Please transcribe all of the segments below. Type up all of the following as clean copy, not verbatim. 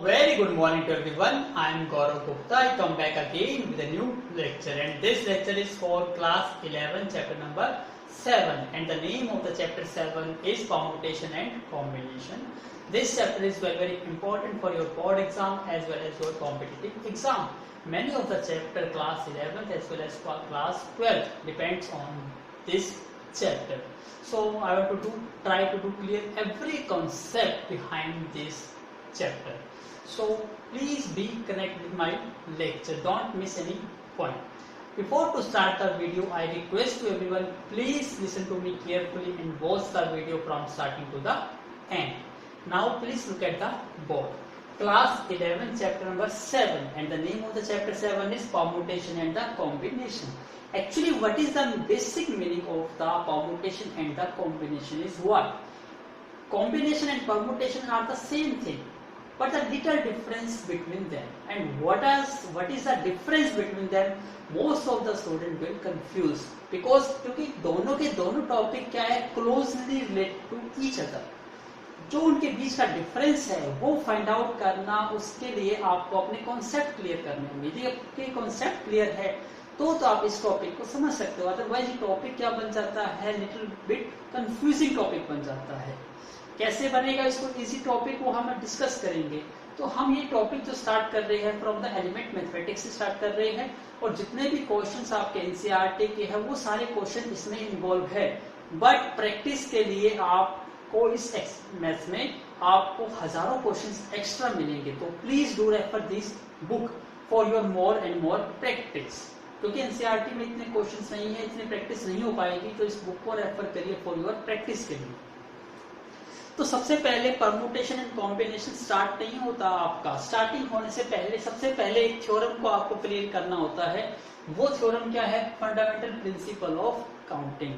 Very good morning to everyone. I am Gaurav Gupta. I come back again with a new lecture, and this lecture is for class 11 chapter number 7, and the name of the chapter 7 is permutation and combination. This chapter is very important for your board exam as well as your competitive exam. Many of the chapter class 11th as well as class 12th depends on this chapter. So I want to try to clear every concept behind this chapter. So please be connected with my lecture. Don't miss any point. Before to start the video, I request to everyone, please listen to me carefully and watch the video from starting to the end. Now please look at the board. Class 11 chapter number 7, and the name of the chapter 7 is permutation and the combination. Actually, what is the basic meaning of the permutation and the combination is what? Combination and permutation are the same thing, but a little difference between them. And what is the difference between them? Most of the student will confuse, because क्योंकि दोनों के दोनों topic क्या है, closely related to each other. जो उनके बीच का difference है वो फाइंड आउट करना, उसके लिए आपको अपने कॉन्सेप्ट क्लियर करने होंगे. यदि आपके कॉन्सेप्ट क्लियर है तो आप इस टॉपिक को समझ सकते हो. अदरवाइज ये टॉपिक क्या बन जाता है, लिटिल बिट कंफ्यूजिंग टॉपिक बन जाता है. कैसे बनेगा इसको इजी टॉपिक, वो हम डिस्कस करेंगे. तो हम ये टॉपिक जो स्टार्ट कर रहे हैं फ्रॉम द एलिमेंट मैथमेटिक्स से स्टार्ट कर रहे हैं, और जितने भी क्वेश्चंस आपके एनसीईआरटी के हैं वो सारे क्वेश्चन इसमें इन्वॉल्व है. बट प्रैक्टिस के लिए आपको इस मैथ में आपको हजारों क्वेश्चंस एक्स्ट्रा मिलेंगे. तो please do refer this book for your more and more practice. क्योंकि एनसीईआरटी में इतने क्वेश्चंस नहीं है, इतनी प्रैक्टिस नहीं हो पाएगी, तो इस बुक को रेफर करिए फॉर योर प्रैक्टिस के लिए. तो सबसे पहले परमुटेशन एंड कॉम्बिनेशन स्टार्ट नहीं होता आपका. स्टार्टिंग होने से पहले सबसे पहले एक थ्योरम को आपको क्लियर करना होता है. वो थ्योरम क्या है? Fundamental principle of counting.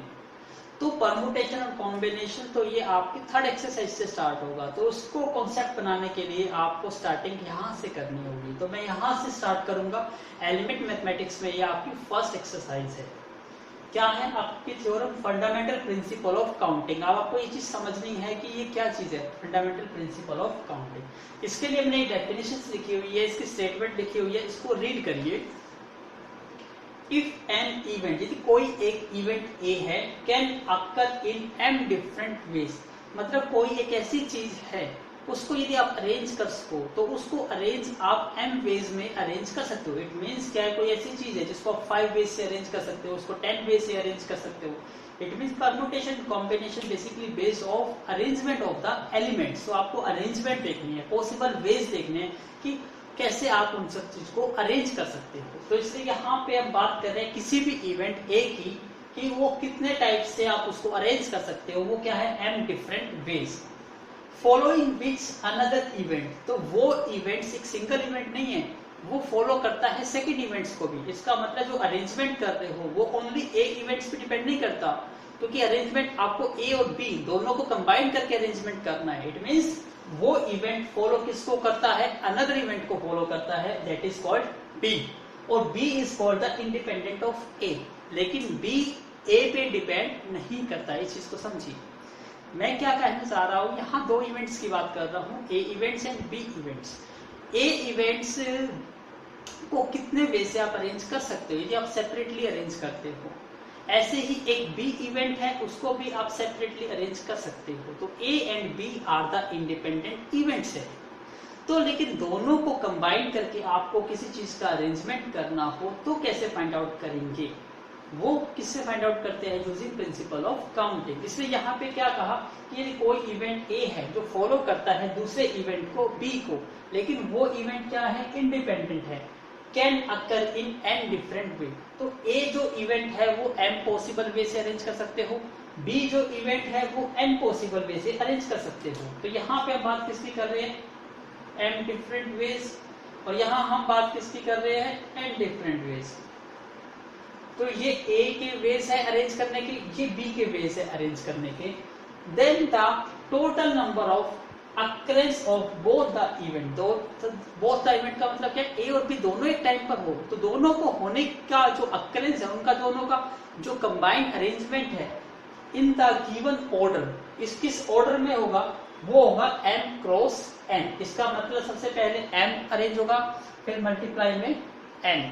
तो परमुटेशन और कॉम्बिनेशन तो ये आपकी थर्ड एक्सरसाइज से स्टार्ट होगा. तो उसको कॉन्सेप्ट बनाने के लिए आपको स्टार्टिंग यहाँ से करनी होगी. तो मैं यहाँ से स्टार्ट करूंगा. एलिमेंट मैथमेटिक्स में ये आपकी फर्स्ट एक्सरसाइज है. क्या है आपकी theorem? Fundamental principle of counting. अब आपको ये चीज समझनी है कि ये क्या चीज है, फंडामेंटल प्रिंसिपल ऑफ काउंटिंग. इसके लिए हमने डेफिनेशन लिखी हुई है, इसकी स्टेटमेंट लिखी हुई है, इसको रीड करिए. इफ एन इवेंट, यदि कोई एक इवेंट ए है, can occur in M different veg, मतलब कोई एक ऐसी चीज है उसको यदि आप अरेंज कर सको तो उसको अरेंज आप एम वेज में अरेंज कर सकते हो. इट मीन्स क्या है, कोई ऐसी चीज है जिसको आप 5 वेज से अरेंज कर सकते हो, उसको 10 वेज से अरेंज कर सकते हो. It means permutation combination basically based of arrangement of the elements. तो आपको अरेंजमेंट देखनी है, पॉसिबल वेज देखने हैं कि कैसे आप उन सब चीज को अरेंज कर सकते हो. तो इसलिए यहाँ पे हम बात कर रहे हैं किसी भी इवेंट ए की, कि वो कितने टाइप से आप उसको अरेंज कर सकते हो. वो क्या है? M different veg. Following which another event, तो वो इवेंट्स एक सिंगल इवेंट नहीं है, वो फॉलो करता है सेकंड इवेंट्स को भी. इसका मतलब जो अरेंजमेंट कर रहे हो वो ओनली ए इवेंट्स पे डिपेंड नहीं करता, क्योंकि अरेंजमेंट आपको ए और बी दोनों को कंबाइन करके अरेंजमेंट करना है. इट मींस वो इवेंट फॉलो किसको करता है? अनदर इवेंट को फॉलो करता है, दैट इज कॉल्ड बी. और B is called the independent of A. लेकिन बी ए पे डिपेंड नहीं करता. इस चीज को समझिए. मैं क्या कहना चाह रहा हूं, यहाँ दो इवेंट्स की बात कर रहा हूं, A events and B events. A events को कितने वे से आप अरेंज कर सकते हो यदि आप सेपरेटली अरेंज करते हो. ऐसे ही एक बी इवेंट है, उसको भी आप सेपरेटली अरेंज कर सकते हो. तो A and B are the independent events है. तो लेकिन दोनों को कंबाइन करके आपको किसी चीज का अरेंजमेंट करना हो तो कैसे फाइंड आउट करेंगे? वो किससे फाइंड आउट करते हैं? Using principal of counting. इसलिए यहाँ पे क्या कहा कि यदि कोई इवेंट ए है जो फॉलो करता है दूसरे इवेंट को बी को, लेकिन वो इवेंट क्या है? इंडिपेंडेंट है. Can occur in an different way. तो ए जो इवेंट है वो एम पॉसिबल वे से अरेंज कर सकते हो, बी जो इवेंट है वो एन पॉसिबल वे से अरेंज कर सकते हो. तो यहाँ पे हम बात किसकी कर रहे हैं? M different ways. और यहाँ हम बात किसकी कर रहे हैं? N different ways. तो ये ए के वेज है अरेंज करने के, ये बी के वेज है अरेंज करने के. Then the total number of occurrence of both the event. Both the event का मतलब क्या? ए और बी दोनों एक टाइम पर हो, तो दोनों को होने का जो अकरेंस है उनका दोनों का जो कंबाइंड अरेंजमेंट है इन द गिवन ऑर्डर. इस किस ऑर्डर में होगा? वो होगा m क्रॉस n। इसका मतलब सबसे पहले m अरेंज होगा, फिर मल्टीप्लाई में n,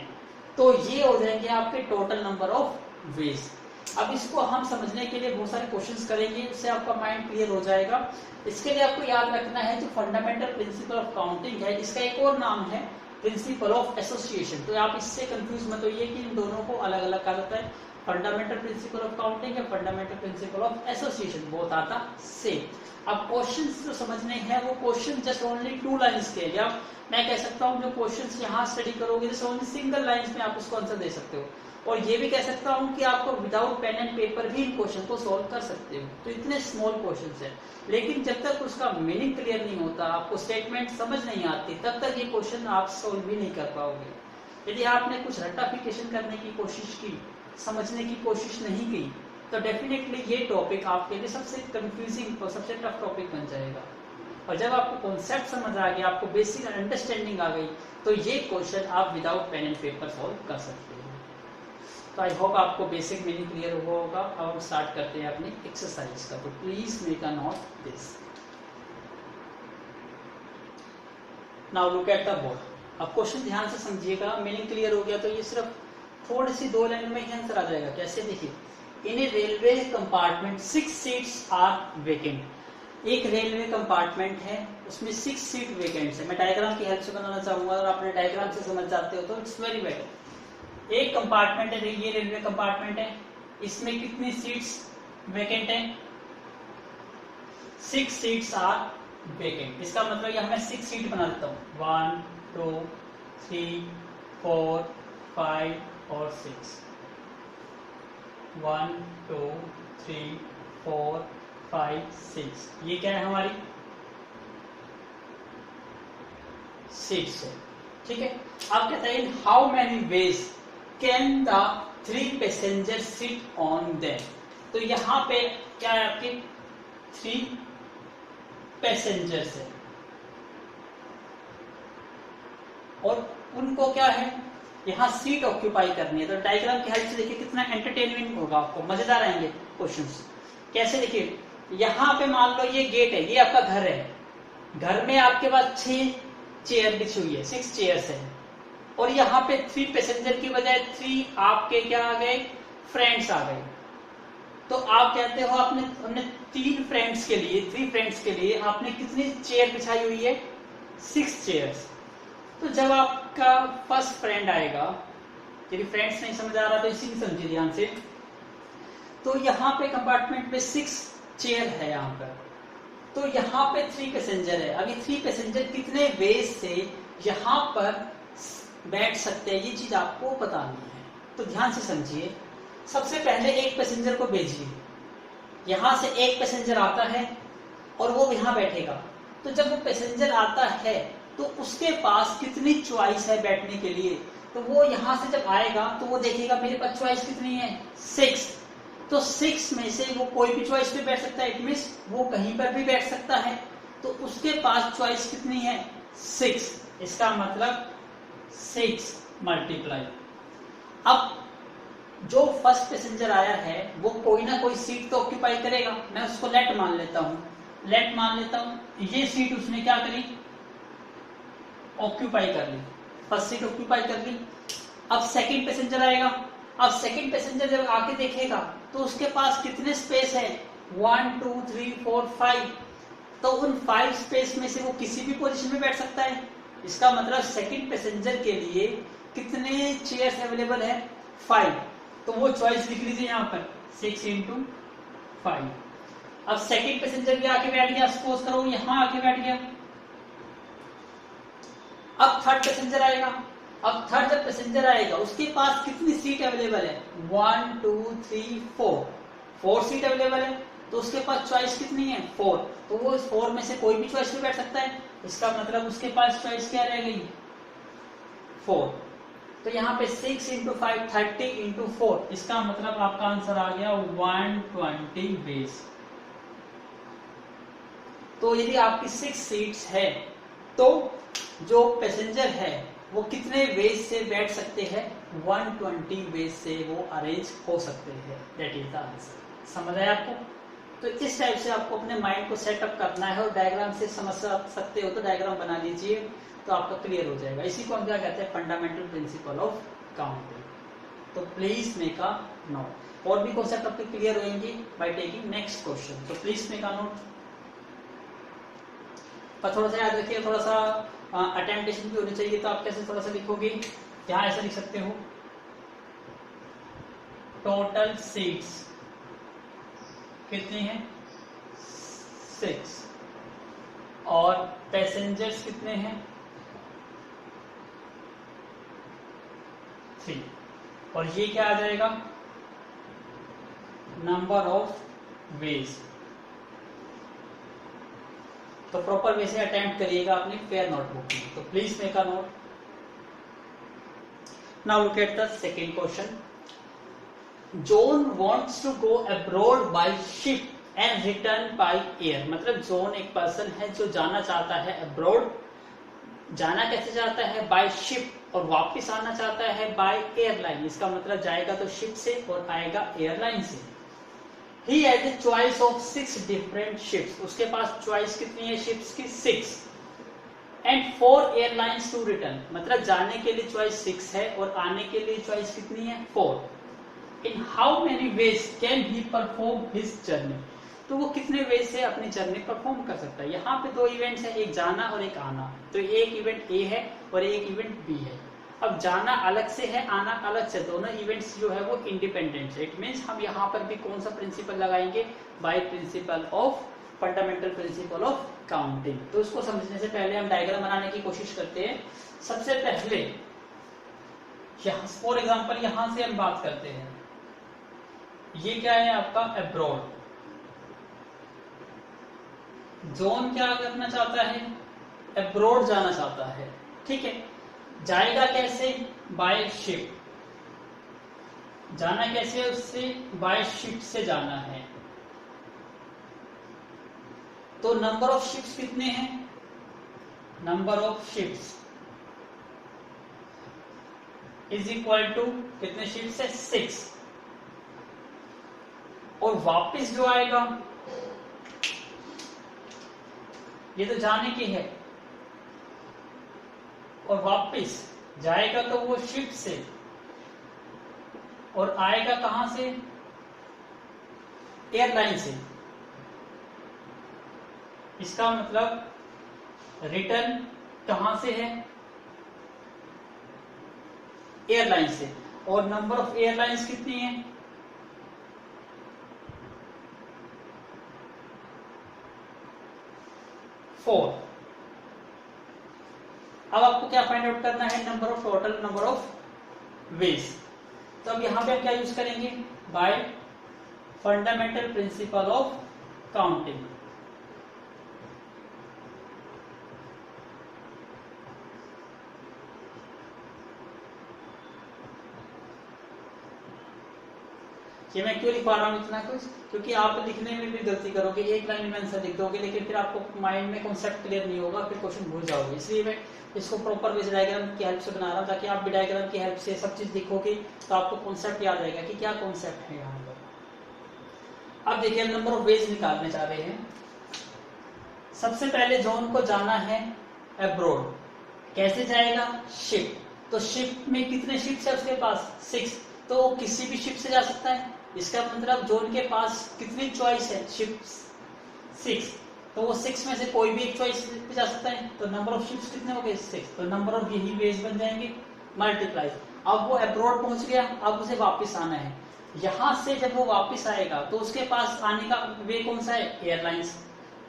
तो ये हो जाएंगे आपके टोटल नंबर ऑफ वेज। अब इसको हम समझने के लिए बहुत सारे क्वेश्चंस करेंगे, इससे आपका माइंड क्लियर हो जाएगा। इसके लिए आपको याद रखना है जो फंडामेंटल प्रिंसिपल ऑफ काउंटिंग है, इसका एक और नाम है प्रिंसिपल ऑफ एसोसिएशन। तो आप इससे कंफ्यूज मत होइए कि इन दोनों को अलग अलग कहा जाता है, फंडामेंटल प्रिंसिपल ऑफ काउंटिंग है, फंडामेंटल प्रिंसिपल ऑफ एसोसिएशन, बहुत आता सेम। अब क्वेश्चंस जो समझने हैं वो क्वेश्चन जस्ट ओनली 2 लाइंस के, या मैं कह सकता हूँ जो क्वेश्चंस यहाँ स्टडी करोगे जस्ट ओनली सिंगल लाइंस में आप उसको आंसर दे सकते हो। और ये भी कह सकता हूँ कि आपको विदाउट पेन एंड पेपर भी इन क्वेश्चन को सॉल्व कर सकते हो। तो इतने स्मॉल क्वेश्चंस है, लेकिन जब तक उसका मीनिंग क्लियर नहीं होता, आपको स्टेटमेंट समझ नहीं आती, तब तक ये क्वेश्चन आप सॉल्व भी नहीं कर पाओगे। यदि आपने कुछ रट्टाफिकेशन करने की कोशिश की, समझने की कोशिश नहीं की, तो डेफिनेटली ये टॉपिक आपके लिए सबसे कंफ्यूजिंग और सबसे टफ टॉपिक बन जाएगा। और जब आपको कॉन्सेप्ट समझ आ गया, आपको बेसिक अंडरस्टैंडिंग आ गई, तो ये क्वेश्चन आप without pen and paper solve कर सकते हो। तो आई होप आपको बेसिक मीनिंग क्लियर हुआ होगा। अब हम स्टार्ट करते हैं अपनी एक्सरसाइज का, तो please make a note this. Now look at the board. अब क्वेश्चन ध्यान से समझिएगा, मीनिंग क्लियर हो गया तो ये सिर्फ थोड़ी सी 2 लाइन में ही आंसर आ जाएगा। कैसे, देखिए, in a railway compartment 6 seats are vacant. एक रेलवे कंपार्टमेंट है, उसमें 6 सीट वेकेंट है। मैं डायग्राम की हेल्प से बनाना चाहूंगा, अगर आपने डायग्राम से समझ जाते हो तो इट्स वेरी बेटर। एक कंपार्टमेंट है, ये रेलवे कंपार्टमेंट है, इसमें कितनी सीट्स वेकेंट है? 6 सीट्स आर वेकेंट। इसका मतलब यहां मैं 6 सीट बना देता हूं, 1 2 3 4 5 और 6। 1 2 3 4 5 6, ये क्या है हमारी सीट्स है, ठीक है। अब कहते हैं how many ways can the 3 passenger sit on them. तो यहां पे क्या है, आपके 3 पैसेंजर्स है और उनको क्या है, यहाँ सीट ऑक्यूपाई करनी है। तो डायग्राम की हेल्प से देखिए कितना एंटरटेनमेंट होगा, आपको मजेदार आएंगे क्वेश्चंस। कैसे, देखिए यहाँ पे मान लो ये गेट है, ये आपका घर है, घर में आपके पास 6 चेयर बिछी हुई है, 6 चेयर्स है, और यहाँ पे 3 पैसेंजर की बजाय 3 आपके क्या आ गए, फ्रेंड्स आ गए। तो आप कहते हो हमने 3 फ्रेंड्स के लिए, 3 फ्रेंड्स के लिए आपने कितनी चेयर बिछाई हुई है, 6 चेयर्स। तो जब आपका फर्स्ट फ्रेंड आएगा, यदि फ्रेंड्स नहीं समझ आ रहा तो इसी में समझिए ध्यान से, तो यहाँ पे कंपार्टमेंट में 6 चेयर है यहाँ पर, तो यहाँ पे 3 पैसेंजर है। अभी 3 पैसेंजर कितने वेज से यहाँ पर बैठ सकते हैं, ये चीज आपको बतानी है। तो ध्यान से समझिए, सबसे पहले एक पैसेंजर को भेजिए, यहां से एक पैसेंजर आता है और वो यहाँ बैठेगा। तो जब वो पैसेंजर आता है तो उसके पास कितनी चॉइस है बैठने के लिए, तो वो यहां से जब आएगा तो वो देखेगा मेरे पास चॉइस कितनी है, 6। तो 6 में से वो कोई भी चॉइस पे बैठ सकता है, इट मींस वो कहीं पर भी बैठ सकता है। तो उसके पास चॉइस कितनी है, 6। इसका मतलब 6 मल्टीप्लाई। अब जो फर्स्ट पैसेंजर आया है वो कोई ना कोई सीट तो ऑक्यूपाई करेगा, मैं उसको लेट मान लेता हूं, लेट मान लेता हूं। ये सीट उसने क्या करी, ऑक्यूपाई कर ली, फर्स्ट सीट ऑक्यूपाई कर ली। अब सेकंड पैसेंजर आएगा, अब सेकंड पैसेंजर जब आके देखेगा तो उसके पास कितने स्पेस है, 1 2 3 4 5। तो उन 5 स्पेस में से वो किसी भी पोजीशन में बैठ सकता है। इसका मतलब सेकंड पैसेंजर के लिए कितने चेयर्स अवेलेबल है, 5। तो वो चॉइस लिख लीजिए यहाँ पर, 6 × 5। अब सेकंड पैसेंजर भी आके बैठ गया, सपोज करो यहाँ आके बैठ गया। अब थर्ड पैसेंजर आएगा, अब थर्ड जब पैसेंजर आएगा उसके पास कितनी सीट अवेलेबल है, 1 2 3 4 सीट अवेलेबल है। तो उसके पास चॉइस कितनी है, 4। तो वो इस 4 में से कोई भी चॉइस में बैठ सकता है। इसका मतलब उसके पास चॉइस क्या रह गई, 4। तो यहाँ पे 6 × 5 30 × 4, इसका मतलब आपका आंसर आ गया 120 वेज। तो यदि आपकी 6 सीट्स है तो जो पैसेंजर है वो कितने वेज से बैठ सकते हैं, 120 वेज से वो अरेंज हो सकते हैं। That is the answer. समझ आया आपको? तो इस टाइप से आपको अपने माइंड को सेटअप करना है और डायग्राम से समझ सकते हो तो डायग्राम बना लीजिए, तो आपका क्लियर हो जाएगा। इसी को हम क्या कहते हैं, फंडामेंटल प्रिंसिपल ऑफ काउंटिंग। तो प्लीज मेक अ नोट। और भी कॉन्सेप्ट आपके क्लियर होंगे बाय टेकिंग नेक्स्ट क्वेश्चन, तो प्लीज मेक अ नोट। पर थोड़ा सा याद रखिए, थोड़ा सा अटेम्प्टेशन भी होनी चाहिए। तो आप कैसे थोड़ा सा लिखोगे, यहाँ ऐसा लिख सकते हो, टोटल सीट्स कितनी है 6 और पैसेंजर्स कितने हैं 3, और ये क्या आ जाएगा, नंबर ऑफ वेज। तो प्रॉपर वे से अटेम्प्ट करिएगा अपनी फेयर नोटबुक में। तो please make a note. Now look at the second question. John wants to go abroad by ship and return by air। मतलब जोन एक पर्सन है जो जाना चाहता है अब्रॉड। जाना कैसे चाहता है, बाय शिप, और वापस आना चाहता है बाय एयरलाइन। इसका मतलब जाएगा तो शिप से और आएगा एयरलाइन से। He has a choice of 6 different ships। उसके पास चॉइस कितनी है शिप्स की 6, and 4 airlines to return। मतलब जाने के लिए चॉइस 6 है और आने के लिए चॉइस कितनी है 4। In how many ways can he perform his journey। तो वो कितने वे से अपनी जर्नी परफॉर्म कर सकता है। यहाँ पे 2 इवेंट्स है, एक जाना और एक आना। तो एक इवेंट ए है और एक इवेंट बी है। अब जाना अलग से है, आना अलग से, दोनों इवेंट्स जो है वो इंडिपेंडेंट है। इट मीन्स हम यहाँ पर भी कौन सा प्रिंसिपल लगाएंगे, by principle of fundamental principle of counting. तो उसको समझने से पहले हम डायग्राम बनाने की कोशिश करते हैं। सबसे पहले फॉर एग्जाम्पल यहाँ से हम बात करते हैं, ये क्या है आपका अब्रॉड। जोन क्या करना चाहता है, अब्रॉड जाना चाहता है, ठीक है। जाएगा कैसे, बाय शिप। जाना कैसे उससे, बाय शिप से जाना है। तो नंबर ऑफ शिप्स कितने हैं, number of ships is equal to कितने शिप्स है 6, और वापस जो आएगा, ये तो जाने की है, और वापस जाएगा तो वो शिप से और आएगा कहां से, एयरलाइन से। इसका मतलब रिटर्न कहां से है, एयरलाइन से। और नंबर ऑफ एयरलाइंस कितनी है, 4। अब आपको क्या फाइंड आउट करना है, number of total number of ways. तो अब यहां पे हम क्या यूज करेंगे, bye fundamental principle of counting. ये मैं क्यों लिख पा रहा हूँ इतना कुछ, क्योंकि आप लिखने में भी गलती करोगे, एक लाइन में आंसर लिख दोगे लेकिन फिर आपको माइंड में कॉन्सेप्ट क्लियर नहीं होगा, फिर क्वेश्चन भूल जाओगे। इसलिए मैं इसको प्रॉपर वे डायग्राम की हेल्प से बना रहा हूँ, ताकि आप भी डायग्राम की हेल्प से सब चीज लिखोगे तो आपको कॉन्सेप्ट याद रहेगा कि क्या कॉन्सेप्ट है यहाँ पर। अब देखिए, नंबर ऑफ वेज निकालने जा रहे हैं। सबसे पहले जोन को जाना है अब्रॉड। कैसे जाएगा, शिप। तो शिप में कितने शिप्स है उसके पास 6, तो वो किसी भी शिप से जा सकता है। इसका मतलब जोन के पास कितनी चॉइस है, शिप्स 6, तो वो 6 में से कोई भी एक चॉइस पे जा सकता है। तो नंबर ऑफ शिप्स कितने हो गए 6, तो नंबर ऑफ यही वेज बन जाएंगे मल्टीप्लाई। अब वो अब्रॉड पहुंच गया, अब उसे वापस आना है। यहां से जब वो वापस आएगा तो उसके पास आने का वे कौन सा है, एयरलाइंस।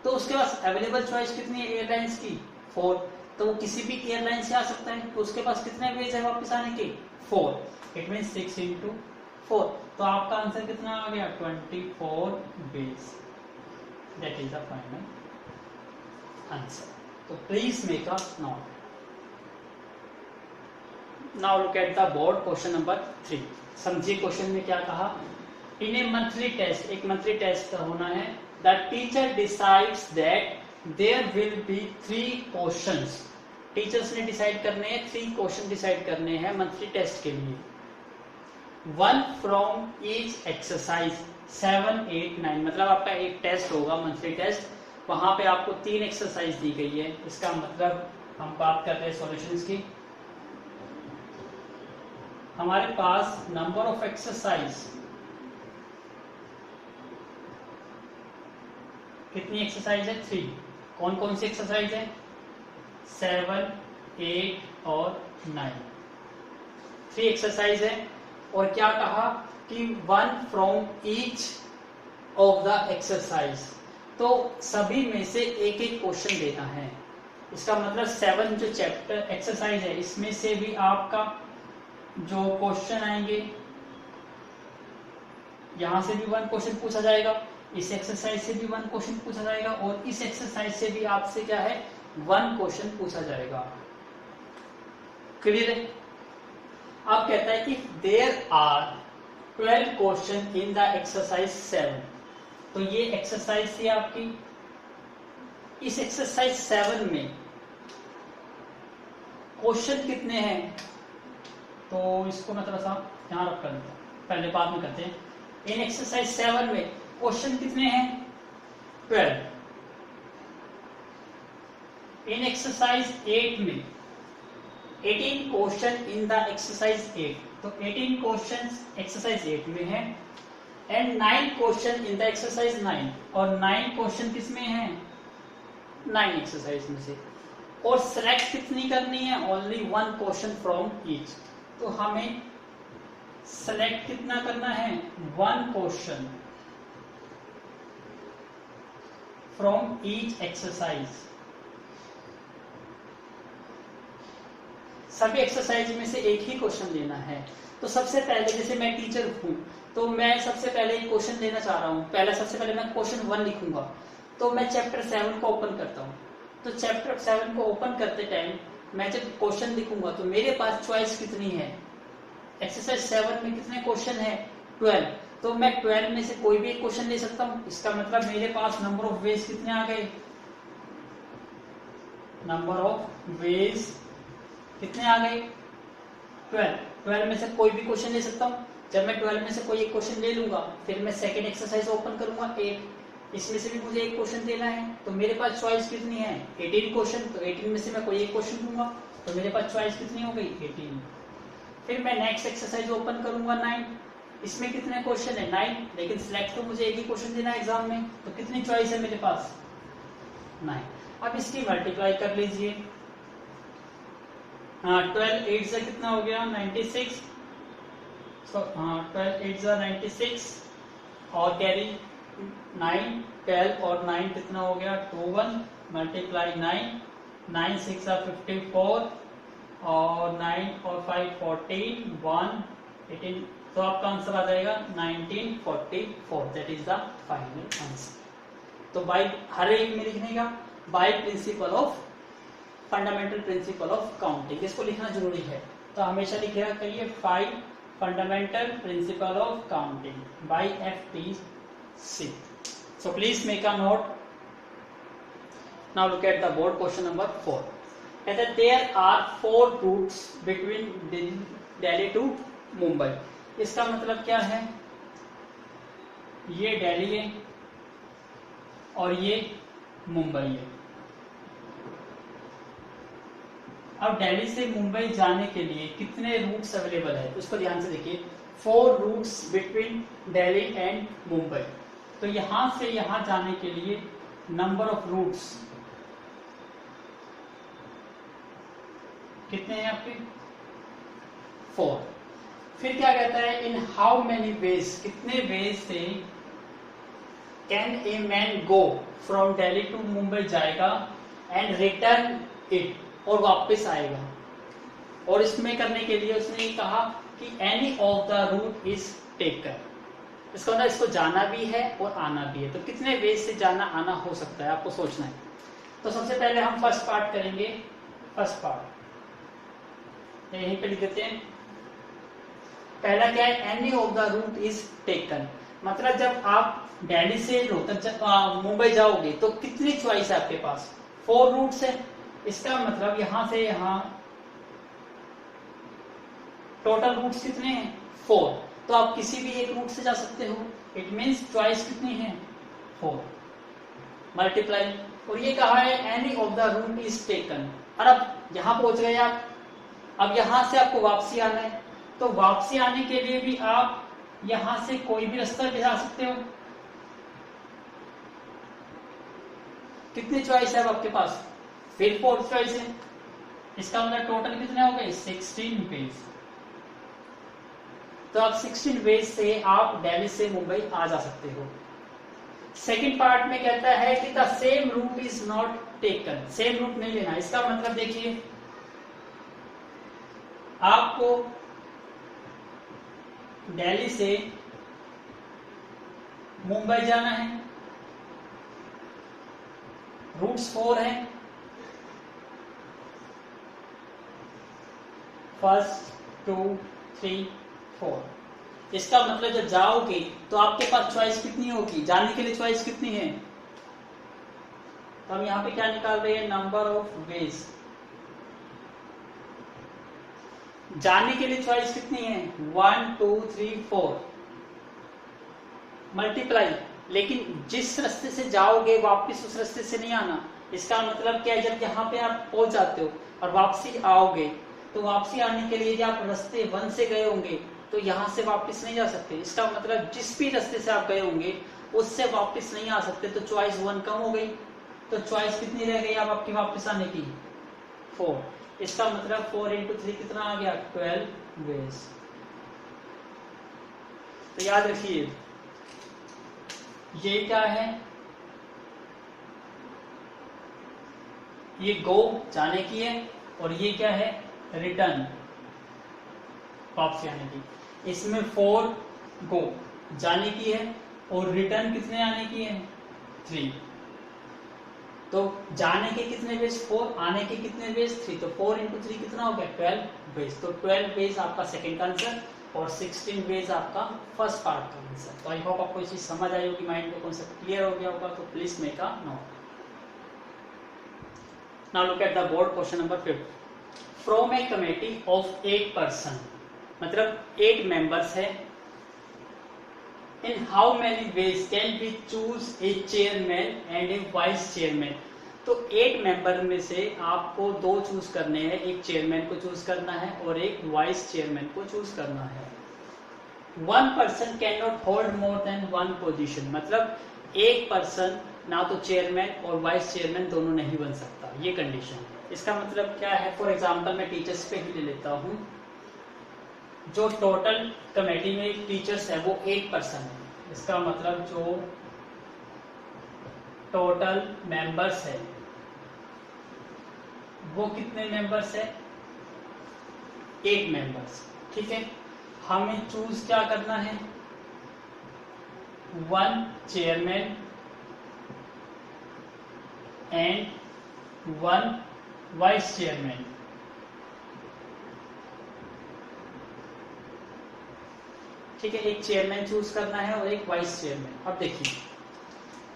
तो उसके पास अवेलेबल चॉइस कितनी है एयरलाइंस की, 4, तो वो किसी भी एयरलाइन से आ सकता है। तो उसके पास कितने वेज है वापस आने के, 4। It mean 6 into 4। तो आपका आंसर कितना आ गया, 24 ways. That is the final answer. तो please make a note. Now look at the board question number 3। समझिए क्वेश्चन में क्या कहा। इन ए मंथली टेस्ट, एक मंथली टेस्ट होना है, the teacher decides that there will be 3 questions. Teachers ने decide करने हैं, 3 क्वेश्चन डिसाइड करने हैं मंथली टेस्ट के लिए। 1 फ्रॉम ईच एक्सरसाइज, 7, 8, 9 मतलब आपका एक टेस्ट होगा, मंथली टेस्ट, वहां पे आपको 3 एक्सरसाइज दी गई है। इसका मतलब हम बात कर रहे हैं सॉल्यूशंस की। हमारे पास नंबर ऑफ एक्सरसाइज कितनी एक्सरसाइज है? 3। कौन कौन सी एक्सरसाइज है? 7, 8 और 9, 3 एक्सरसाइज है। और क्या कहा कि 1 from each of the exercise, तो सभी में से एक एक क्वेश्चन देना है। इसका मतलब 7 जो चैप्टर एक्सरसाइज है इसमें से भी आपका जो क्वेश्चन आएंगे, यहां से भी 1 क्वेश्चन पूछा जाएगा, इस एक्सरसाइज से भी 1 क्वेश्चन पूछा जाएगा, और इस एक्सरसाइज से भी आपसे क्या है 1 क्वेश्चन पूछा जाएगा। क्लियर है? अब कहता है कि there are 12 question in the exercise 7। तो ये एक्सरसाइज थी आपकी। इस एक्सरसाइज 7 में क्वेश्चन कितने हैं? तो इसको मैं थोड़ा सा यहां रख कर देता हूं, पहले बाद में करते हैं। इन एक्सरसाइज 7 में क्वेश्चन कितने हैं? 12। इन एक्सरसाइज 8 में 18 क्वेश्चन इन द एक्सरसाइज 8, तो 18 क्वेश्चन एक्सरसाइज 8 में है, and 9 question in the exercise 9, और 9 क्वेश्चन किसमें है? 9 एक्सरसाइज में से। और सिलेक्ट कितनी करनी है? Only 1 question from each. तो हमें सिलेक्ट कितना करना है? 1 क्वेश्चन फ्रॉम ईच एक्सरसाइज। सभी एक्सरसाइज में से एक ही क्वेश्चन लेना है। तो सबसे पहले जैसे मैं टीचर हूं, तो मैं सबसे पहले एक क्वेश्चन लेना चाह रहा हूं। पहले सबसे पहले मैं क्वेश्चन 1 लिखूंगा। तो मैं चैप्टर 7 को ओपन करता हूं। तो चैप्टर 7 को ओपन करते टाइम मैं जब क्वेश्चन लिखूंगा तो मेरे पास चॉइस कितनी है? एक्सरसाइज 7 में कितने क्वेश्चन है? 12। तो मैं 12 में से कोई भी एक क्वेश्चन ले सकता हूं। इसका मतलब मेरे पास नंबर ऑफ वेज कितने आ गए? नंबर ऑफ वेज कितने आ गए? 12। 12 में से कोई भी क्वेश्चन ले सकता हूं। जब मैं 12 में से कोई एक क्वेश्चन ले लूंगा, फिर मैं सेकंड एक्सरसाइज ओपन करूंगा 8, इसमें से भी मुझे एक क्वेश्चन देना है। तो मेरे पास चॉइस कितनी है? 18 क्वेश्चन। तो 18 में से मैं कोई एक क्वेश्चन दूंगा, तो मेरे पास चॉइस कितनी हो गई? 18। फिर मैं नेक्स्ट एक्सरसाइज ओपन करूंगा 9, इसमें कितने क्वेश्चन है? 9, लेकिन सिलेक्ट तो मुझे एक ही क्वेश्चन देना है एग्जाम में, तो कितनी चॉइस है मेरे पास? 9। अब इसकी मल्टीप्लाई कर लीजिए। हाँ, 12 8 से कितना हो गया? 96। हाँ, 12 8 से 96 और कैरी 9, 12 और 9 कितना हो गया? 21 मल्टीप्लाई 9, 9 6 54 और 9 और 5 14 1 18, तो आपका आंसर आ जाएगा 1944। That is the final answer. तो बाय हर एक में लिखने का by principle of fundamental principle of counting, इसको लिखना जरूरी है। तो हमेशा लिखेगा करिए 5 fundamental principle of counting by FTC। So please make a note. Now look at the board question number 4. कहते हैं there are 4 routes between Delhi to Mumbai. इसका मतलब क्या है? ये दिल्ली है और ये मुंबई है। अब दिल्ली से मुंबई जाने के लिए कितने रूट्स अवेलेबल है? उसको ध्यान से देखिए। 4 routes between Delhi and Mumbai. तो यहां से यहां जाने के लिए नंबर ऑफ रूट्स कितने हैं आपके? 4। फिर क्या कहता है? इन हाउ मेनी वेज, कितने वेज से can a man go from Delhi to Mumbai जाएगा एंड रिटर्न इट, और वापस आएगा। और इसमें करने के लिए उसने कहा कि any of the route is taken. इसका मतलब इसको जाना भी है और आना भी है। तो कितने वेज से जाना आना हो सकता है आपको सोचना है। तो सबसे पहले हम फर्स्ट पार्ट करेंगे। फर्स्ट पार्ट यहीं पे लिख देते हैं। पहला क्या है? Any of the route is taken. मतलब जब आप दिल्ली से मुंबई जाओगे तो कितनी चॉइस है आपके पास? 4 रूट्स है। इसका मतलब यहां से यहां टोटल रूट्स कितने हैं? 4। तो आप किसी भी एक रूट से जा सकते हो। इट मीन्स चॉइस कितनी है 4 मल्टीप्लाई। और ये कहा है any of the route is taken. और अब यहां पहुंच गए आप, अब यहां से आपको वापसी आना है, तो वापसी आने के लिए भी आप यहां से कोई भी रास्ता भी जा सकते हो। कितनी चॉइस है अब आपके पास, फिर 4th चॉइस है। इसका मतलब टोटल कितने हो गए 16 वेज। तो आप 16 वेज से आप दिल्ली से मुंबई आ जा सकते हो। सेकंड पार्ट में कहता है कि the same route is not taken, same route नहीं लेना। इसका मतलब देखिए आपको दिल्ली से मुंबई जाना है, रूट्स 4 है, फर्स्ट 2 3 4। इसका मतलब जब जाओगे तो आपके पास चॉइस कितनी होगी, जाने के लिए चॉइस कितनी है, तो हम यहां पे क्या निकाल रहे हैं नंबर ऑफ वेज। जाने के लिए चॉइस कितनी है 1 2 3 4 मल्टीप्लाई। लेकिन जिस रास्ते से जाओगे वापस उस रास्ते से नहीं आना। इसका मतलब क्या है, जब यहाँ पे आप पहुंच जाते हो और वापसी आओगे तो वापसी आने के लिए आप रास्ते 1 से गए होंगे तो यहाँ से वापस नहीं जा सकते। इसका मतलब जिस भी रास्ते से आप गए होंगे उससे वापस नहीं आ सकते, तो चॉइस 1 कम हो गई। तो चॉइस कितनी रह गई अब आपकी वापस आने की 4। इसका मतलब 4 into 3 कितना आ गया 12 वेज। तो याद रखिए ये क्या है, ये गो जाने की है और ये क्या है रिटर्न वापसी आने की। इसमें 4 गो जाने की है और रिटर्न कितने आने की है 3। तो जाने के कितने वेज 4, आने के कितने वेज 3, तो 4 into 3 कितना हो गया 12 वेज। तो 12 वेज आपका सेकंड आंसर और 16 वेज आपका फर्स्ट पार्ट का आंसर। तो आई होप आपको ये चीज समझ आई होगी, माइंड में कॉन्सेप्ट क्लियर हो गया होगा। तो please make a note. Now look at the board question number 5। From A committee of 8 person, मतलब 8 मेंबर्स है, in how many veg can be choose a chairman and A vice chairman. तो 8 member में से आपको 2 choose करने हैं, एक chairman को चूज करना है और एक वाइस चेयरमैन को चूज करना है। 1 person can not hold more than 1 position, मतलब एक पर्सन ना तो चेयरमैन और वाइस चेयरमैन दोनों नहीं बन सकता, ये कंडीशन है। इसका मतलब क्या है, फॉर एग्जाम्पल मैं टीचर्स पे ही ले लेता हूं। जो टोटल कमेटी में टीचर्स है वो 8 पर्सन है। इसका मतलब जो टोटल मेंबर्स है वो कितने मेंबर्स है 8 मेंबर्स। ठीक है, हमें चूज क्या करना है 1 चेयरमैन एंड 1 वाइस चेयरमैन। ठीक है, एक चेयरमैन चूज करना है और एक वाइस चेयरमैन। अब देखिए,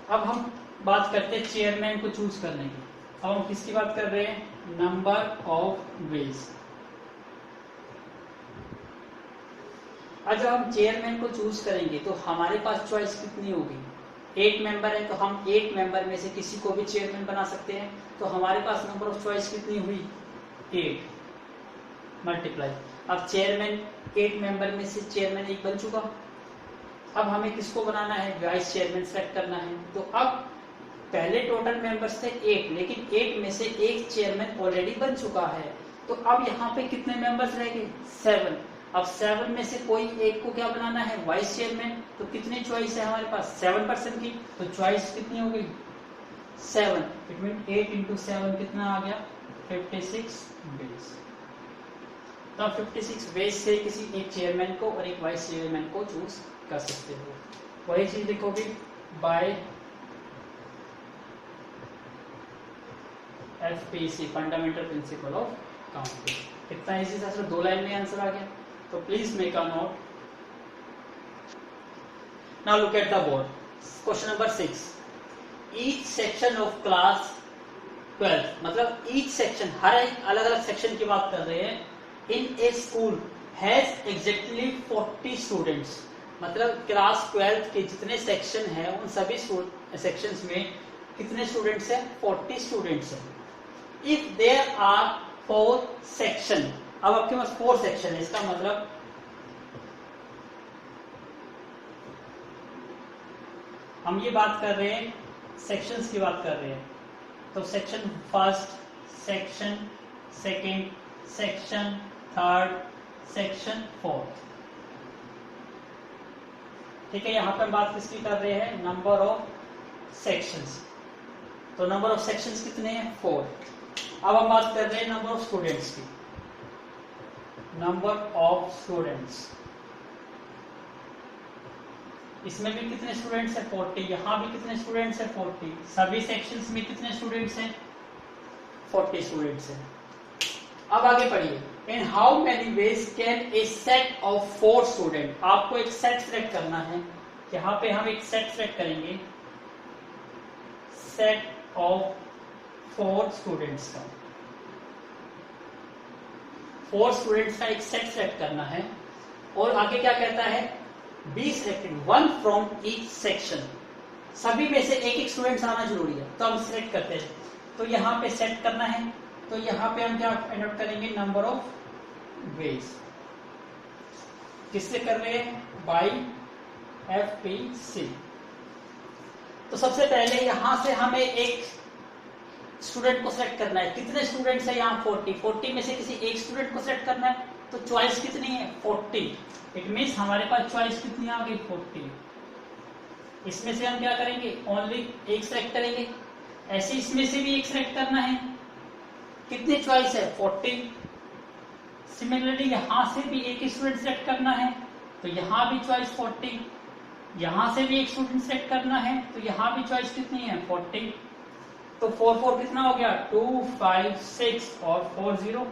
अब हम बात करते हैं चेयरमैन को चूज करने की। अब हम किसकी बात कर रहे हैं, नंबर ऑफ वेज। अब जब हम चेयरमैन को चूज करेंगे तो हमारे पास चॉइस कितनी होगी, 8 मेंबर है तो हम 8 मेंबर में से किसी को भी चेयरमैन बना सकते हैं। तो हमारे पास नंबर ऑफ चॉइस कितनी हुई 8 मल्टीप्लाई। अब चेयरमैन 8 मेंबर में से चेयरमैन एक बन चुका। अब हमें किसको बनाना है, वाइस चेयरमैन सेलेक्ट करना है। तो अब पहले टोटल मेंबर्स थे 8, लेकिन 8 में से एक चेयरमैन ऑलरेडी बन चुका है। तो अब यहाँ पे कितने मेंबर्स रह गए 7। अब 7 में से कोई एक को क्या बनाना है, वाइस चेयरमैन। तो कितनी चॉइस है हमारे पास 7 पर्सन की, तो चॉइस कितनी हो गई 7। इट मीन 8 into 7 कितना आ गया 56 वेज। तो आप 56 वेज से किसी एक चेयरमैन को और एक वाइस चेयरमैन को चूज कर सकते हो। वही चीज लिखोगे by FPC, fundamental principle of counting. कितना इजी था, सिर्फ 2 लाइन में आंसर आ गया। तो please make a note. Now look at the board question number 6। Each section of class 12, मतलब ईच सेक्शन, हर एक अलग अलग सेक्शन की बात कर रहे हैं। इन ए स्कूल हैज एग्जैक्टली 40 स्टूडेंट्स, मतलब क्लास 12th के जितने सेक्शन हैं उन सभी सेक्शंस में कितने स्टूडेंट्स हैं? 40 स्टूडेंट्स हैं। इफ देयर आर 4 सेक्शन, अब आपके पास 4 सेक्शन है, इसका मतलब हम ये बात कर रहे हैं सेक्शंस की बात कर रहे हैं, तो section first, section second, section third, section fourth, ठीक है। यहां पे हम बात किसकी कर रहे हैं? Number of sections. तो नंबर ऑफ सेक्शंस कितने हैं? 4। अब हम बात कर रहे हैं नंबर ऑफ स्टूडेंट्स की। नंबर ऑफ स्टूडेंट्स, इसमें भी कितने स्टूडेंट्स हैं? 40। यहां भी कितने स्टूडेंट्स हैं? 40। सभी सेक्शंस में कितने स्टूडेंट्स हैं? 40 स्टूडेंट्स हैं। अब आगे पढ़िए। इन how many veg can a set of 4 student, आपको एक सेट सिलेक्ट करना है। यहां पे हम एक सेट सिलेक्ट करेंगे, सेट ऑफ 4 स्टूडेंट्स का, 4 स्टूडेंट्स का एक सेट सिलेक्ट करना है। और आगे क्या कहता है? Be selected 1 from each section, सभी में से एक एक स्टूडेंट्स आना जरूरी है, तो हम सिलेक्ट करते हैं। तो यहाँ पे सेट करना है, तो यहाँ पे हम क्या एनोट करेंगे? Number of ways. किससे कर रहे हैं? By FPC। तो सबसे पहले यहां से हमें एक स्टूडेंट को सिलेक्ट करना है। कितने स्टूडेंट्स है यहाँ? 40। 40 में से किसी एक स्टूडेंट को सिलेक्ट करना है, तो चॉइस कितनी है? 40। इट मीन्स हमारे पास चॉइस कितनी आ गई? 40। इसमें से हम क्या करेंगे? ओनली एक सिलेक्ट करेंगे। ऐसे इसमें से भी एक सिलेक्ट करना है। कितनी चॉइस है? 40। सिमिलरली यहां से भी एक स्टूडेंट सिलेक्ट करना है, तो यहां भी चॉइस 40। यहां से भी एक स्टूडेंट सिलेक्ट करना है, तो यहां भी चॉइस कितनी है? 40। तो 4 4 कितना हो गया? 2 5 6 और 4 0।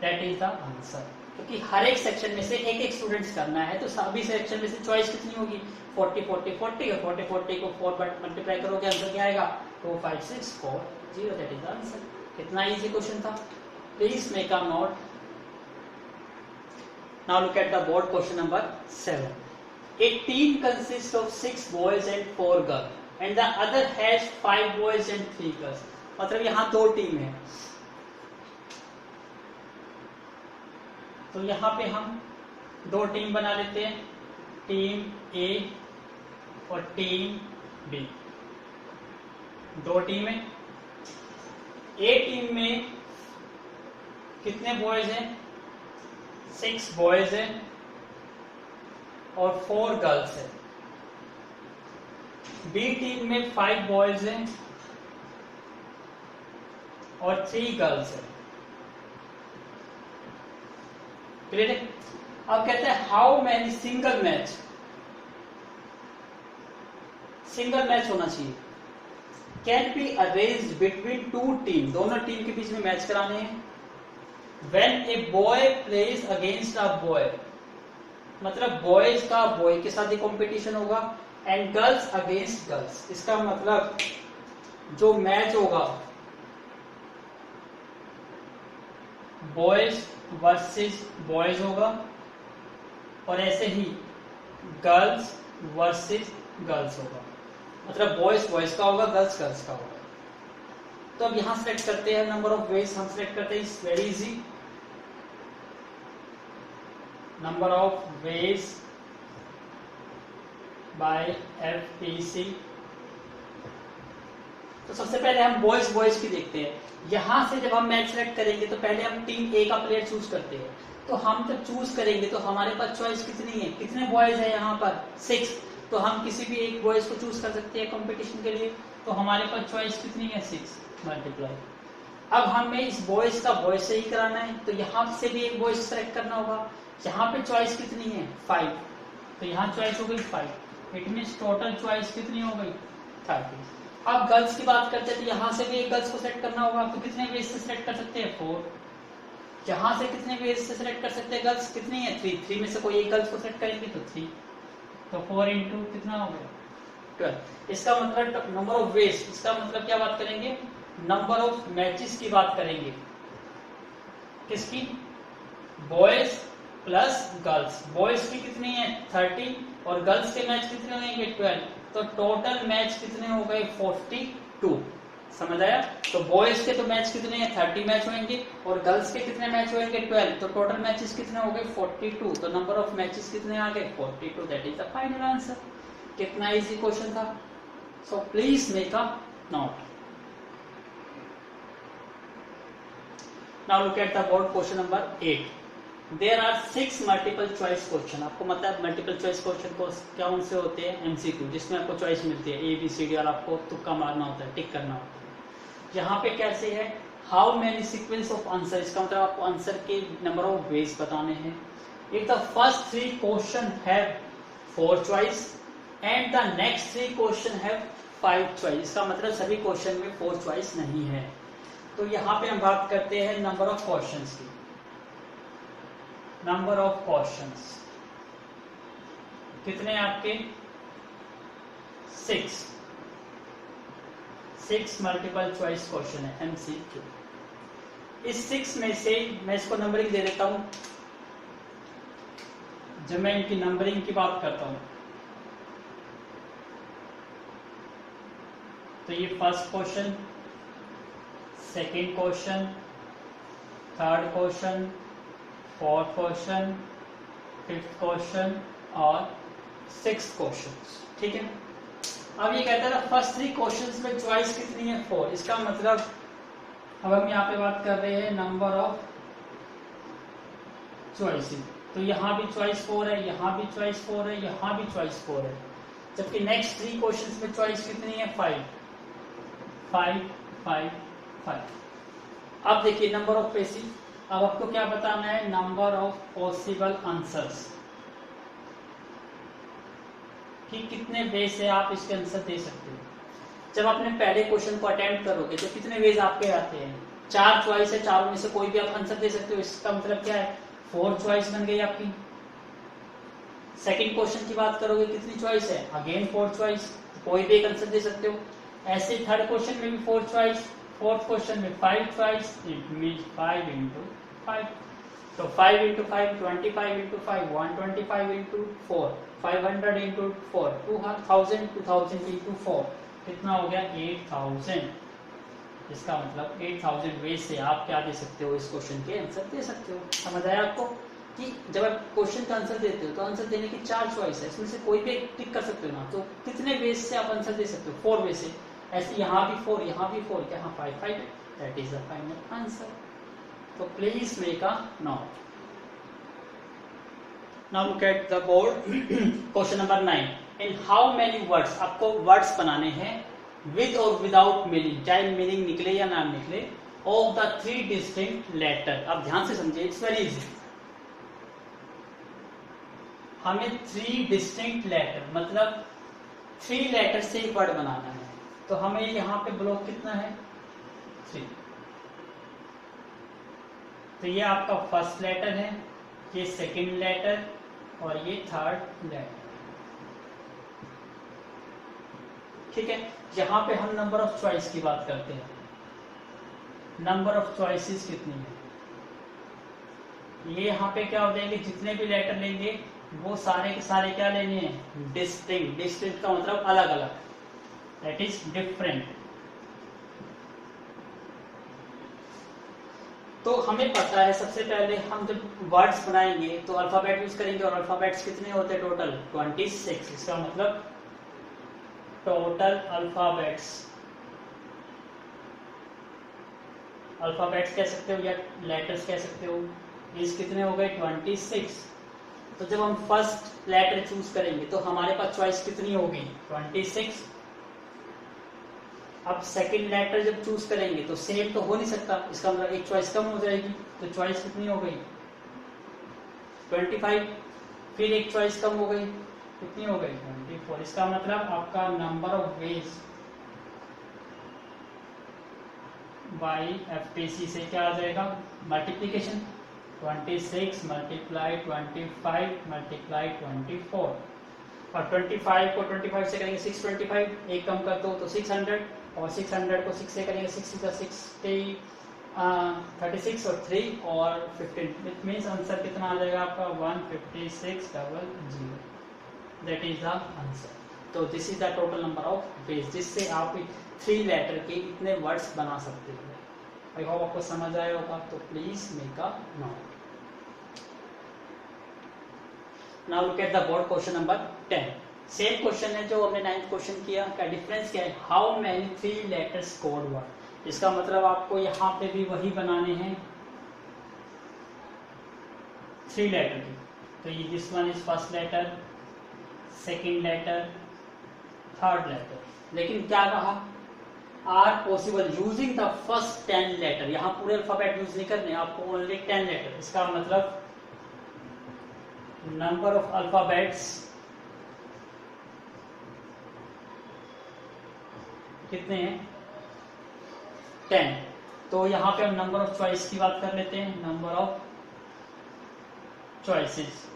That is the answer. क्योंकि हर एक सेक्शन में से एक एक स्टूडेंट्स करना है, तो सभी सेक्शन में से चॉइस कितनी होगी? 40 40 40, और 40 40 को 4 पर मल्टीप्लाई करोगे, आंसर क्या आएगा? 2 5 6 4 0। That is the answer. कितना इजी क्वेश्चन था। Please make a note. Now look at the board question number 7। A team consists of 6 boys and 4 girls, and the other has 5 boys and 3 girls. मतलब यहाँ 2 team है, तो यहाँ पे हम 2 team बना लेते हैं, टीम A और टीम B। 2 टीम है। A टीम में कितने बॉयज हैं? 6 बॉयज हैं और 4 गर्ल्स हैं। बी टीम में 5 बॉयज हैं और 3 गर्ल्स हैं। क्लियर है? अब कहते हैं how many single match, single match होना चाहिए, can be arranged between 2 team, दोनों टीम के बीच में मैच कराने हैं। When a boy plays against a boy, मतलब बॉयज का बॉय के साथ ही कंपटीशन होगा, एंड गर्ल्स अगेंस्ट गर्ल्स। इसका मतलब जो मैच होगा बॉयज वर्सेस बॉयज होगा, और ऐसे ही गर्ल्स वर्सेस गर्ल्स होगा। मतलब बॉयज बॉयज का होगा, गर्ल्स गर्ल्स का होगा। तो अब यहां सेलेक्ट करते हैं नंबर ऑफ वेज, हम सेलेक्ट करते हैं, it's very easy. Number of ways bye FPC। तो सबसे पहले हम बॉयज बॉयज की देखते हैं। यहां से जब हम मैच सेलेक्ट करेंगे तो पहले हम टीम A का प्लेयर चूज करते हैं। तो हम जब चूज करेंगे तो हमारे पास चॉइस कितनी है? कितने बॉयज है यहाँ पर? 6। तो हम किसी भी एक बॉयज को चूज कर सकते हैं कंपटीशन के लिए। तो हमारे पास चॉइस कितनी है? 6 मल्टीप्लाई। अब हमें इस बॉयज का बॉयज से ही कराना है, तो यहाँ से भी एक बॉयज सेलेक्ट करना होगा। यहाँ पे चॉइस कितनी है? 5। तो यहाँ चॉइस हो गई 5। इट मीन्स टोटल चॉइस कितनी हो गई? 30। अब गर्ल्स की बात करते हैं, तो यहाँ से भी एक गर्ल्स को सेलेक्ट करना होगा। तो कितने वेज से सेलेक्ट कर सकते हैं? 4। यहाँ से कितने वेज से सेलेक्ट कर सकते हैं? गर्ल्स कितनी है? 3। 3 में से कोई एक गर्ल्स को सेलेक्ट करेंगे तो 3। तो 4 इंटू कितना हो गया? 12। इसका मतलब नंबर ऑफ वेज, इसका मतलब क्या बात करेंगे? नंबर ऑफ मैचेस की बात करेंगे। किसकी? Boys plus girls. बॉयज की कितनी है 30 और गर्ल्स के मैच कितने होंगे 12, तो टोटल मैच कितने हो गए 42। समझ आया? तो बॉयज के तो मैच कितने हैं 30 मैच होंगे और गर्ल्स के कितने मैच होंगे 12, तो टोटल मैचेस कितने हो गए 42। तो नंबर ऑफ मैचेस कितने आ गए 42। That is the final answer. कितना इजी क्वेश्चन था। So please make a note. Now look at the board question number 8। There are 6 multiple choice question. आपको मतलब मल्टीपल चॉइस क्वेश्चन को क्या उनसे होते हैं एमसीक्यू, जिसमें आपको चॉइस मिलती है ABCD और आपको तुक्का मारना होता है, टिक करना होता है। यहाँ पे कैसे है how many sequence of answer, इसका मतलब आपको आंसर के नंबर ऑफ वेज बताने हैं। If the first 3 question have 4 choice and the next 3 question have 5 choice, इसका मतलब सभी क्वेश्चन में 4 चॉइस नहीं है। तो यहाँ पे हम बात करते हैं नंबर ऑफ क्वेश्चंस की। नंबर ऑफ क्वेश्चंस कितने आपके 6 मल्टीपल चॉइस क्वेश्चन है MCQ। इस 6 में से मैं इसको नंबरिंग दे देता हूं। जब मैं इनकी नंबरिंग की बात करता हूं तो ये first question, second question, third question, fourth question, fifth question और सिक्स्थ क्वेश्चन। ठीक है। अब ये कहता है फर्स्ट 3 क्वेश्चंस में चॉइस कितनी है 4, इसका मतलब अब हम यहाँ पे बात कर रहे हैं नंबर ऑफ चॉइसेस। तो यहाँ भी चॉइस 4 है, यहाँ भी चॉइस 4 है, यहाँ भी चॉइस 4 है, जबकि नेक्स्ट 3 क्वेश्चंस में चॉइस कितनी है 5 5 5 5। अब देखिए नंबर ऑफ पेसिस। अब आपको क्या बताना है नंबर ऑफ पॉसिबल आंसर्स, कि कितने वे से आप इसके आंसर दे सकते हो। जब आपने पहले क्वेश्चन को अटेम्प्ट करोगे तो कितने वेज आपके आते हैं 4 चॉइस है, चारों में से कोई भी आप आंसर दे सकते हो। इसका मतलब क्या है 4 चॉइस बन गई आपकी। सेकंड क्वेश्चन की बात करोगे कितनी चॉइस है अगेन 4 चॉइस, कोई भी एक आंसर दे सकते हो। ऐसे थर्ड क्वेश्चन में भी 4 चॉइस, फोर्थ क्वेश्चन में 5 चॉइस, इट मींस 5 into 5। तो 5 into 5 25 into 5 125 into 4 500 into 4 2000 2000 into 4 कितना हो गया 8000। इसका मतलब 8000 वेज से आप क्या दे सकते हो इस क्वेश्चन के आंसर दे सकते हो। समझ आया आपको कि जब आप क्वेश्चन का आंसर देते हो तो आंसर देने की 4 चॉइस है, इसमें से कोई भी टिक कर सकते हो ना, तो कितने वेज से आप आंसर दे सकते हो 4 वे से। ऐसे यहाँ भी 4 यहाँ भी 4, यहाँ 5 5, that is the final answer. तो please make a note. Now look at the board question number 9। In how many words, आपको वर्ड्स बनाने हैं विद और विदाउट मीनिंग, चाहे मीनिंग निकले या ना निकले, ऑफ द 3 डिस्टिंक्ट लेटर। अब ध्यान से समझिए, इट्स वेरी इजी। हमें 3 डिस्टिंक्ट लेटर मतलब 3 लेटर से एक वर्ड बनाना है, तो हमें यहाँ पे ब्लॉक कितना है 3। तो ये आपका फर्स्ट लेटर है, ये सेकंड लेटर और ये थर्ड लेटर। ठीक है। यहां पे हम नंबर ऑफ चॉइस की बात करते हैं। नंबर ऑफ चॉइसेस कितनी है, ये यहाँ पे क्या हो जाएंगे, जितने भी लेटर लेंगे वो सारे के सारे क्या लेने हैं डिस्टिंक्ट। डिस्टिंक्ट का मतलब अलग अलग, दैट इज डिफरेंट। तो हमें पता है सबसे पहले हम जब वर्ड्स बनाएंगे तो अल्फाबेट यूज करेंगे, और अल्फाबेट्स कितने होते हैं टोटल 26। इसका मतलब टोटल अल्फाबेट्स कह सकते हो या लेटर्स कह सकते हो, इस कितने हो गए 26। तो जब हम फर्स्ट लेटर चूज करेंगे तो हमारे पास चॉइस कितनी होगी 26। अब सेकंड लेटर जब चूज करेंगे तो सेम तो हो नहीं सकता, इसका मतलब एक चॉइस कम हो जाएगी, तो चॉइस कितनी हो गई 25। फिर एक चॉइस कम हो गई, कितनी हो गई 24। इसका मतलब आपका number of ways by FTC से क्या आ जाएगा मल्टीप्लीकेशन, 26 मल्टीप्लाई 25 मल्टीप्लाई 24, और 25 को 25 से करेंगे 625, एक कम कर दो तो 600, और 600 को 6 से करेंगे 60 60 36 और 3 और 15, इट मीन्स आंसर कितना आ जाएगा आपका 15600, दैट इज द आंसर। तो this is the total number of ways जिससे आप 3 लेटर के इतने वर्ड्स बना सकते हो। आई होप आपको समझ आया होगा, तो please make a note. Now look at the board question number 10। Same question है जो हमने 9th क्वेश्चन किया, का डिफरेंस क्या है, how many 3 letters code word. इसका मतलब आपको यहाँ पे भी वही बनाने हैं 3 लेटर की। तो ये this one is first letter, second letter, third letter. लेकिन क्या कहा, are possible using the first 10 letter. यहाँ पूरे अल्फाबेट यूज नहीं करने, आपको ओनली 10 लेटर। इसका मतलब नंबर ऑफ अल्फाबेट्स कितने हैं, 10। तो यहाँ पे हम नंबर ऑफ चॉइस की बात कर लेते हैं, नंबर ऑफ चॉइसेस।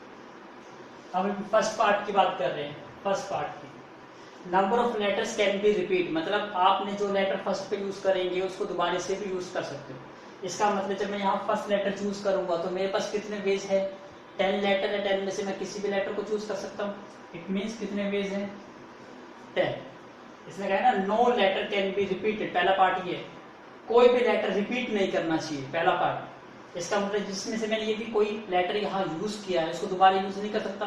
अब फर्स्ट पार्ट की बात कर रहे हैं, फर्स्ट पार्ट की। Number of letters can be repeat, मतलब आपने जो लेटर फर्स्ट पे यूज करेंगे उसको दोबारा से भी यूज कर सकते हो। इसका मतलब जब मैं यहाँ फर्स्ट लेटर चूज करूंगा तो मेरे पास कितने वेज है, 10 लेटर है, 10 में से मैं किसी भी लेटर को चूज कर सकता हूँ। इट मीन्स कितने वेज है, 10। इसमें कहा है ना, no letter can be repeated, पहला पार्ट ये, कोई भी लेटर रिपीट नहीं करना चाहिए, पहला पार्ट। इसका मतलब जिसमें से मैंने ये भी कोई लेटर यहाँ यूज किया है उसको दोबारा यूज नहीं कर सकता।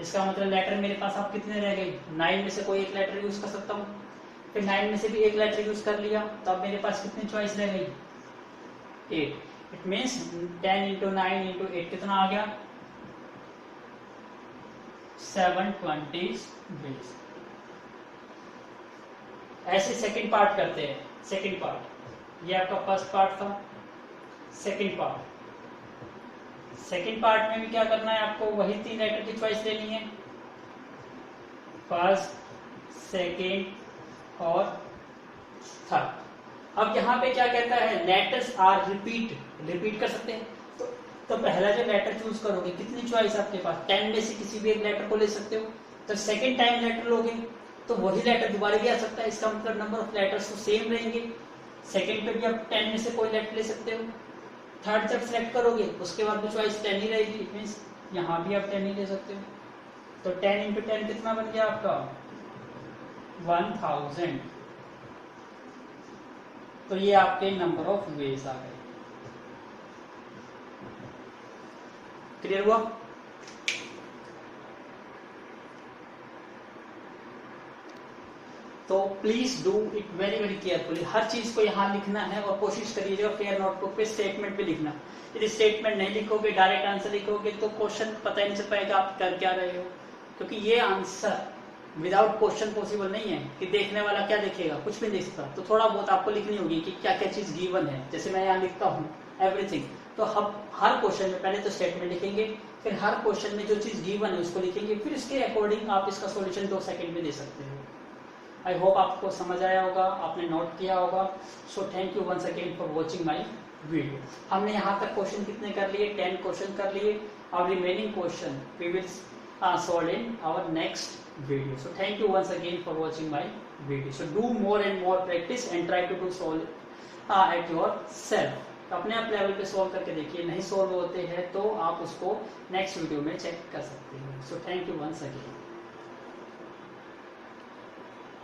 इसका मतलब लेटर मेरे पास अब कितने रह गए, 9 में से कोई एक लेटर यूज कर सकता हूँ। फिर 9 में से भी एक लेटर यूज कर लिया, तो अब मेरे पास कितनी चॉइस रह गई, 8। इट मीन्स 10 × 9 × 8 कितना आ गया, 720 वेज। ऐसे सेकंड पार्ट करते हैं। सेकंड पार्ट, ये आपका फर्स्ट पार्ट था। सेकंड पार्ट, सेकंड पार्ट में भी क्या करना है आपको, वही 3 लेटर की चॉइस लेनी है, फर्स्ट, सेकंड और थर्ड। अब यहाँ पे क्या कहता है, लेटर्स आर रिपीट कर सकते हैं। तो पहला जो लेटर चूज करोगे, कितनी चॉइस आपके पास, 10 में से किसी भी एक लेटर को ले सकते हो। तो सेकंड टाइम लेटर लोगे तो वही लेटर दोबारा भी आ सकता है। इसका मतलब नंबर ऑफ लेटर्स तो सेम रहेंगे। सेकंड पे भी आप 10 में से कोई लेटर ले सकते हो। थर्ड जब सेलेक्ट करोगे उसके बाद भी चॉइस 10 ही रहेगी, मीन्स यहाँ भी आप 10 ही ले सकते हो। तो 10 × 10 कितना बन गया आपका, 1000। तो ये आपके नंबर ऑफ वेज आ गए। क्लियर हुआ? तो please do it very very carefully. हर चीज को यहाँ लिखना है और कोशिश करिएगा फेयर नोटबुक पे स्टेटमेंट भी लिखना। यदि स्टेटमेंट नहीं लिखोगे, डायरेक्ट आंसर लिखोगे तो क्वेश्चन पता ही नहीं चल पाएगा आप कर क्या रहे हो। क्योंकि ये आंसर विदाउट क्वेश्चन पॉसिबल नहीं है कि देखने वाला क्या देखेगा, कुछ भी नहीं देख सकता। तो थोड़ा बहुत आपको लिखनी होगी कि क्या क्या चीज गिवन है। जैसे मैं यहाँ लिखता हूँ एवरीथिंग, तो हम हर क्वेश्चन में पहले तो स्टेटमेंट लिखेंगे, फिर हर क्वेश्चन में जो चीज गिवन है उसको लिखेंगे, फिर इसके अकॉर्डिंग आप इसका सॉल्यूशन 2 सेकंड में दे सकते हो। आई होप आपको समझ आया होगा, आपने नोट किया होगा। So thank you once again for watching my video. हमने यहाँ तक क्वेश्चन कितने कर लिए, 10 क्वेश्चन कर लिए। और remaining question we will solve in our next video. So thank you once again for watching my video. So do more and more practice and try to do solve at yourself. तो अपने आप level पे solve करके देखिए, नहीं solve होते हैं तो आप उसको नेक्स्ट वीडियो में चेक कर सकते हैं। So thank you once again.